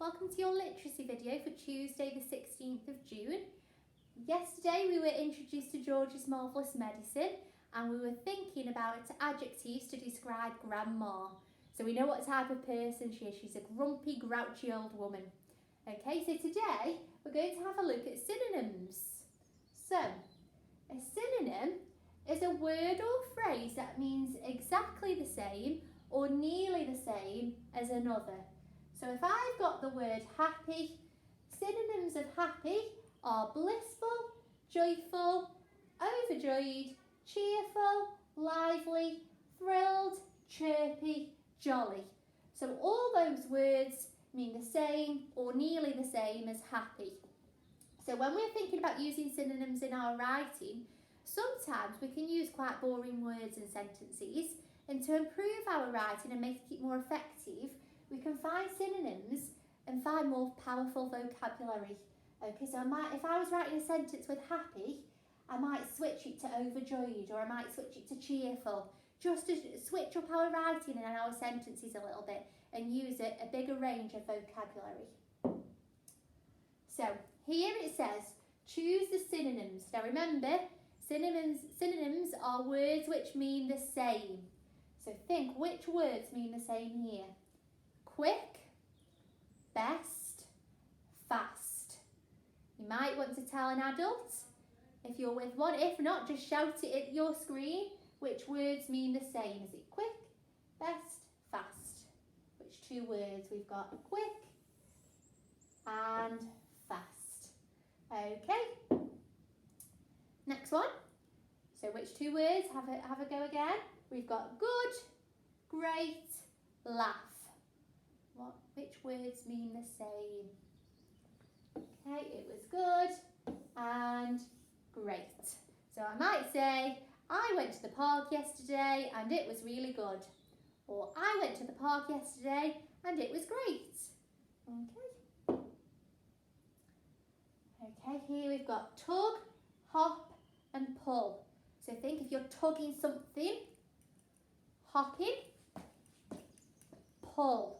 welcome to your literacy video for Tuesday the 16th of June. Yesterday we were introduced to George's Marvellous Medicine and we were thinking about adjectives to describe Grandma. So we know what type of person she is. She's a grumpy, grouchy old woman. Okay, so today we're going to have a look at synonyms. So, a synonym is a word or phrase that means exactly the same or nearly the same as another. So if I've got the word happy, synonyms of happy are blissful, joyful, overjoyed, cheerful, lively, thrilled, chirpy, jolly. So all those words mean the same or nearly the same as happy. So when we're thinking about using synonyms in our writing, sometimes we can use quite boring words and sentences, and to improve our writing and make it more effective, we can find synonyms and find more powerful vocabulary. Okay, so if I was writing a sentence with happy, I might switch it to overjoyed, or I might switch it to cheerful, just to switch up our writing and our sentences a little bit and use a bigger range of vocabulary. So here it says, choose the synonyms. Now remember, synonyms are words which mean the same. So think which words mean the same here. Quick, best, fast. You might want to tell an adult if you're with one. If not, just shout it at your screen which words mean the same. Is it quick, best, fast? Which two words? We've got quick and fast. Okay. Next one. So which two words? Have a go again. We've got good, great, laugh. Which words mean the same? Okay, it was good and great. So I might say, I went to the park yesterday and it was really good. Or I went to the park yesterday and it was great. Okay. Okay, here we've got tug, hop and pull. So think if you're tugging something, hopping, pull.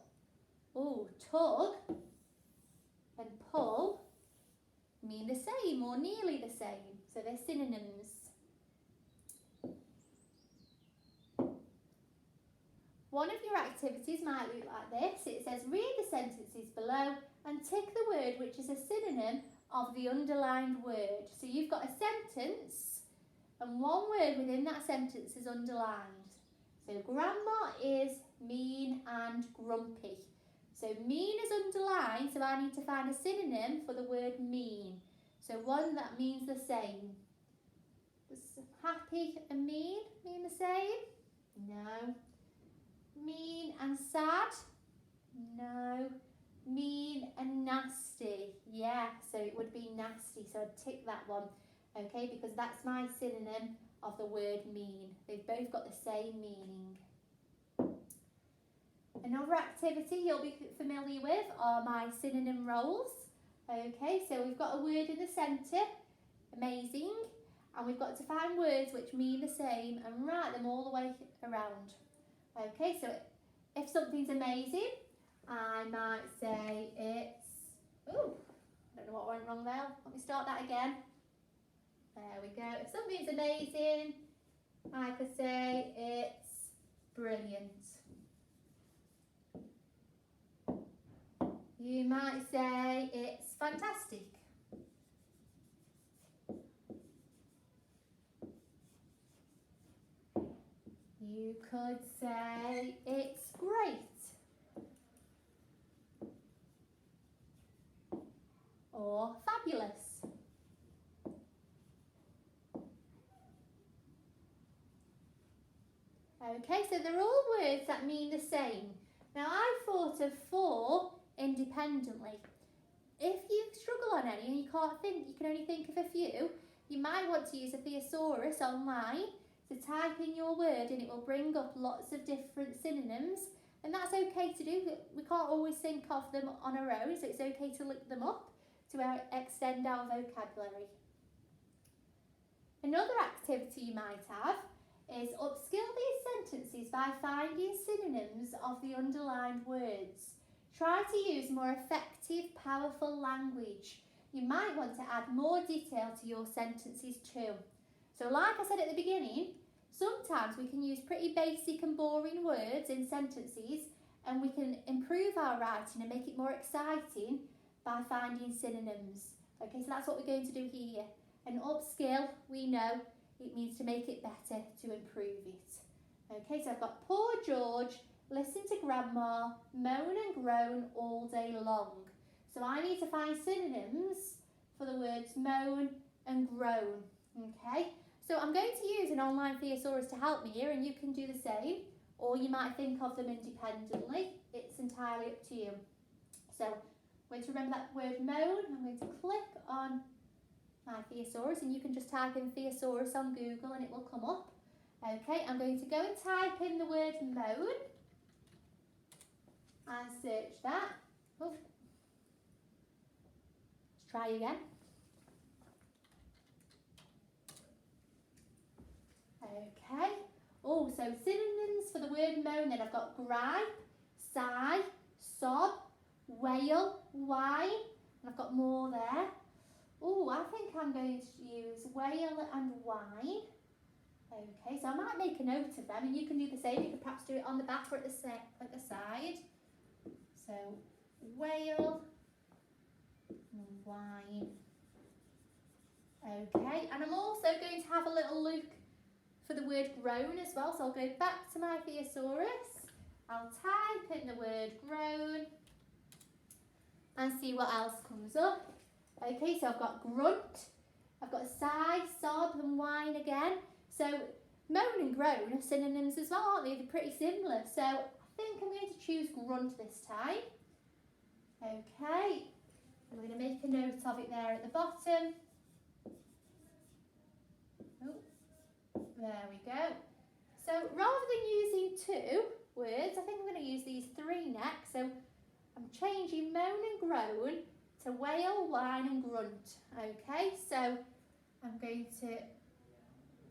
Oh, tug and pull mean the same or nearly the same. So they're synonyms. One of your activities might look like this. It says read the sentences below and tick the word which is a synonym of the underlined word. So you've got a sentence and one word within that sentence is underlined. So Grandma is mean and grumpy. So mean is underlined, so I need to find a synonym for the word mean. So one that means the same. Does happy and mean the same? No. Mean and sad? No. Mean and nasty? Yeah, so it would be nasty, so I'd tick that one. Okay, because that's my synonym of the word mean. They've both got the same meaning. Another activity you'll be familiar with are my synonym roles. Okay, so we've got a word in the centre, amazing, and we've got to find words which mean the same and write them all the way around. Okay, so if something's amazing, I might say it's, ooh, I don't know what went wrong there. Let me start that again. There we go. If something's amazing, I could say it's brilliant. You might say it's fantastic. You could say it's great. Or fabulous. Okay, so they're all words that mean the same. Now I've thought of 4 independently. If you struggle on any and you can't think, you can only think of a few, you might want to use a thesaurus online to type in your word and it will bring up lots of different synonyms, and that's okay to do. We can't always think of them on our own, so it's okay to look them up to extend our vocabulary. Another activity you might have is upscale these sentences by finding synonyms of the underlined words. Try to use more effective, powerful language. You might want to add more detail to your sentences too. So like I said at the beginning, sometimes we can use pretty basic and boring words in sentences, and we can improve our writing and make it more exciting by finding synonyms. Okay, so that's what we're going to do here. And upskill, we know it means to make it better, to improve it. Okay, so I've got poor George, listen to grandma, moan and groan all day long. So I need to find synonyms for the words moan and groan. Okay, so I'm going to use an online thesaurus to help me here, and you can do the same, or you might think of them independently. It's entirely up to you. So I'm going to remember that word moan. I'm going to click on my thesaurus, and you can just type in thesaurus on Google and it will come up. Okay, I'm going to go and type in the word moan and search that. Oh. Let's try again. Okay. Oh, so synonyms for the word moan then. I've got gripe, sigh, sob, wail, whine, and I've got more there. Oh, I think I'm going to use wail and whine. Okay, so I might make a note of them, and you can do the same. You could perhaps do it on the back or at the side. So wail and whine. Okay, and I'm also going to have a little look for the word groan as well. So I'll go back to my thesaurus. I'll type in the word groan and see what else comes up. Okay, so I've got grunt, I've got sigh, sob and whine again. So moan and groan are synonyms as well, aren't they? They're pretty similar. So I think I'm going to choose grunt this time. Okay, I'm going to make a note of it there at the bottom. Oh, there we go. So rather than using 2 words, I think I'm going to use these 3 next. So I'm changing moan and groan to wail, whine and grunt. Okay, so I'm going to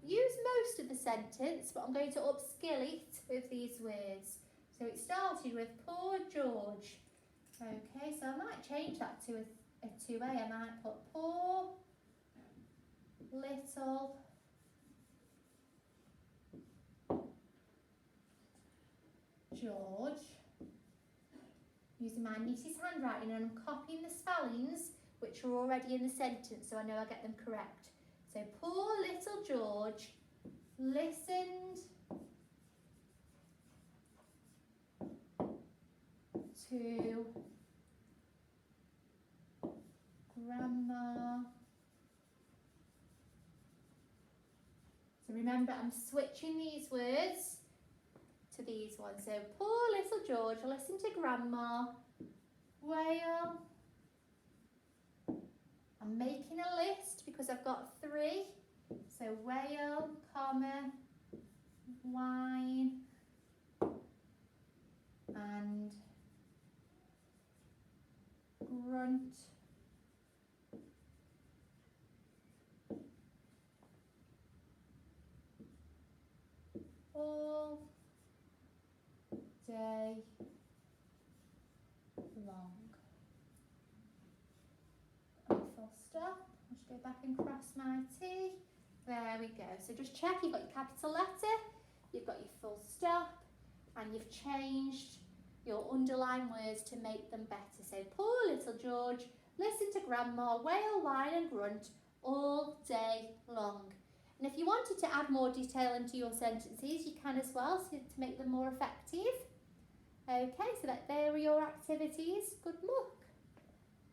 use most of the sentence, but I'm going to upskill it with these words. So it started with poor George. Okay, so I might change that to a 2A. I might put poor little George. Using my niece's handwriting, and I'm copying the spellings which are already in the sentence so I know I get them correct. So poor little George listened to grandma. So remember, I'm switching these words to these ones. So poor little George listened to grandma wail. I'm making a list because I've got 3. So wail, comma, whine, and grunt. All day long. And full stop. I'll just go back and cross my T. There we go. So just check you've got your capital letter, you've got your full stop, and you've changed your underlined words to make them better. So poor little George listened to grandma wail, whine and grunt all day long. And if you wanted to add more detail into your sentences, you can as well, so to make them more effective. Okay, so there are your activities. Good luck.